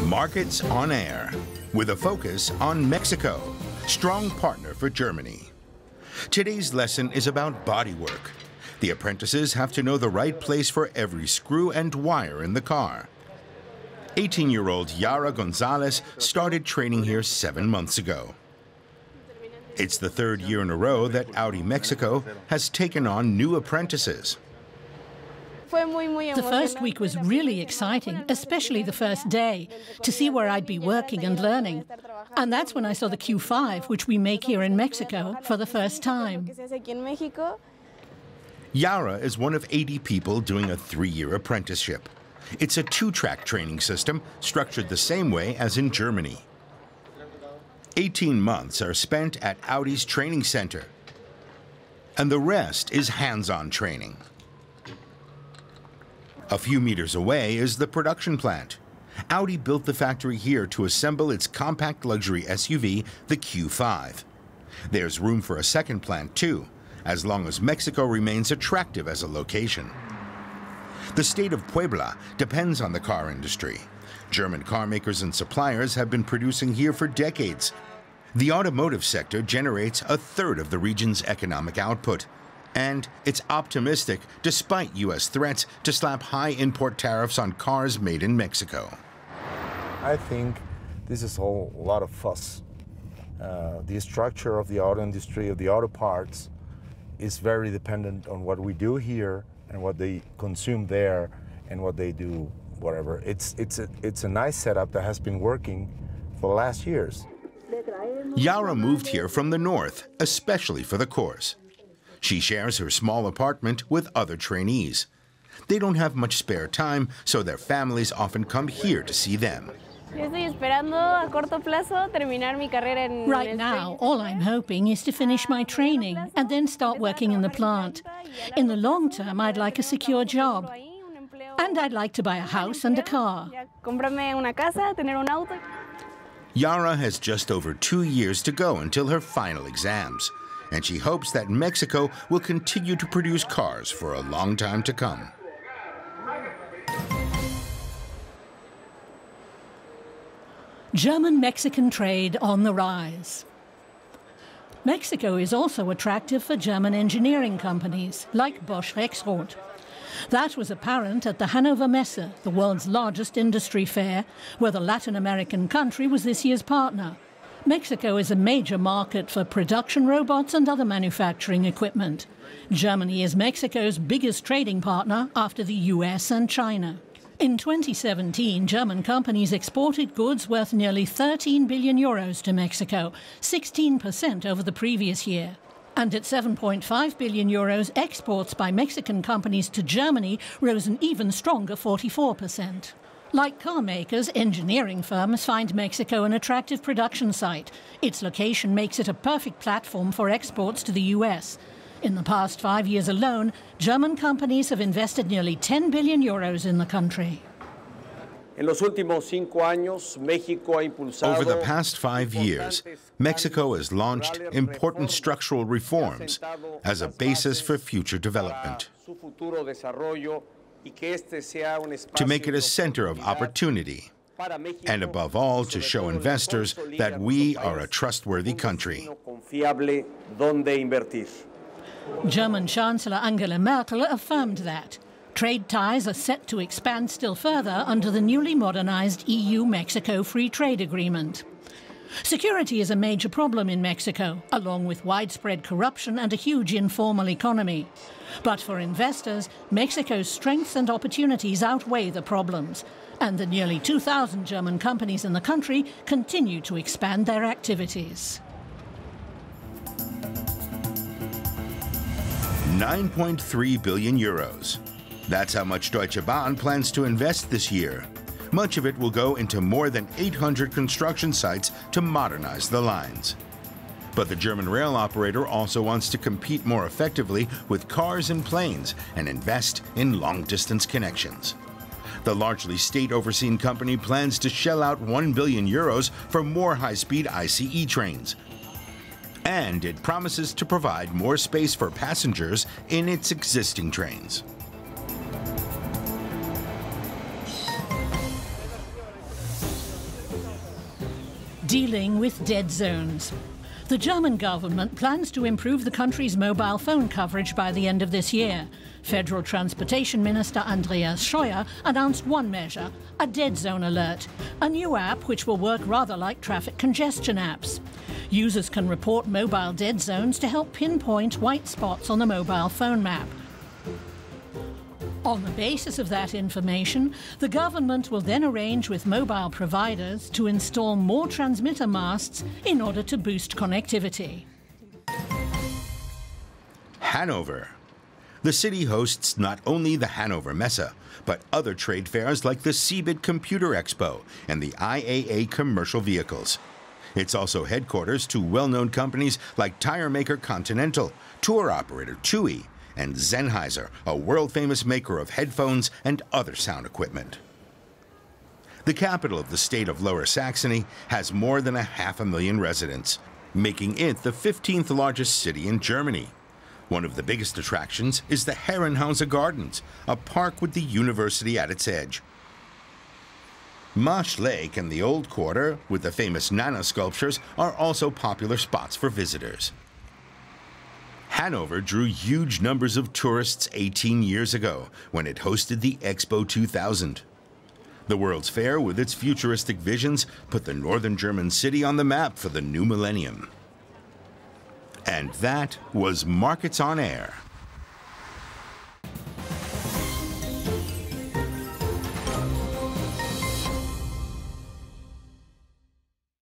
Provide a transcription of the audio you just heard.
Markets on Air, with a focus on Mexico, strong partner for Germany. Today's lesson is about bodywork. The apprentices have to know the right place for every screw and wire in the car. 18-year-old Yara Gonzalez started training here 7 months ago. It's the 3rd year in a row that Audi Mexico has taken on new apprentices. The first week was really exciting, especially the first day, to see where I'd be working and learning. And that's when I saw the Q5, which we make here in Mexico, for the first time. Yara is one of 80 people doing a 3-year apprenticeship. It's a 2-track training system structured the same way as in Germany. 18 months are spent at Audi's training center, and the rest is hands-on training. A few meters away is the production plant. Audi built the factory here to assemble its compact luxury SUV, the Q5. There's room for a second plant too, as long as Mexico remains attractive as a location. The state of Puebla depends on the car industry. German car makers and suppliers have been producing here for decades. The automotive sector generates a third of the region's economic output. And it's optimistic despite U.S. threats to slap high import tariffs on cars made in Mexico. I think this is a lot of fuss. The structure of the auto industry, of the auto parts, is very dependent on what we do here and what they consume there and what they do, whatever. It's a nice setup that has been working for the last years. Yara moved here from the north, especially for the course. She shares her small apartment with other trainees. They don't have much spare time, so their families often come here to see them. Right now, all I'm hoping is to finish my training and then start working in the plant. In the long term, I'd like a secure job. And I'd like to buy a house and a car. Yara has just over 2 years to go until her final exams, and she hopes that Mexico will continue to produce cars for a long time to come. German-Mexican trade on the rise. Mexico is also attractive for German engineering companies, like Bosch Rexroth. That was apparent at the Hannover Messe, the world's largest industry fair, where the Latin American country was this year's partner. Mexico is a major market for production robots and other manufacturing equipment. Germany is Mexico's biggest trading partner after the US and China. In 2017, German companies exported goods worth nearly 13 billion euros to Mexico, 16% over the previous year. And at 7.5 billion euros, exports by Mexican companies to Germany rose an even stronger 44%. Like car makers, engineering firms find Mexico an attractive production site. Its location makes it a perfect platform for exports to the US. In the past 5 years alone, German companies have invested nearly 10 billion euros in the country. Over the past 5 years, Mexico has launched important structural reforms as a basis for future development, to make it a center of opportunity, and above all, to show investors that we are a trustworthy country. German Chancellor Angela Merkel affirmed that. Trade ties are set to expand still further under the newly modernized EU-Mexico Free Trade Agreement. Security is a major problem in Mexico, along with widespread corruption and a huge informal economy. But for investors, Mexico's strengths and opportunities outweigh the problems, and the nearly 2,000 German companies in the country continue to expand their activities. 9.3 billion euros. That's how much Deutsche Bahn plans to invest this year. Much of it will go into more than 800 construction sites to modernize the lines. But the German rail operator also wants to compete more effectively with cars and planes and invest in long-distance connections. The largely state-overseen company plans to shell out 1 billion euros for more high-speed ICE trains. And it promises to provide more space for passengers in its existing trains. dealing with dead zones. The German government plans to improve the country's mobile phone coverage by the end of this year. Federal Transportation Minister Andreas Scheuer announced one measure, a dead zone alert, a new app which will work rather like traffic congestion apps. Users can report mobile dead zones to help pinpoint white spots on the mobile phone map. On the basis of that information, the government will then arrange with mobile providers to install more transmitter masts in order to boost connectivity. Hanover. The city hosts not only the Hannover Messe, but other trade fairs like the CeBIT Computer Expo and the IAA Commercial Vehicles. It's also headquarters to well-known companies like tire maker Continental, tour operator TUI, and Sennheiser, a world-famous maker of headphones and other sound equipment. The capital of the state of Lower Saxony has more than 500,000 residents, making it the 15th largest city in Germany. One of the biggest attractions is the Herrenhauser Gardens, a park with the university at its edge. Marsh Lake and the Old Quarter, with the famous Nana sculptures, are also popular spots for visitors. Hanover drew huge numbers of tourists 18 years ago when it hosted the Expo 2000. The World's Fair, with its futuristic visions, put the northern German city on the map for the new millennium. And that was Markets on Air.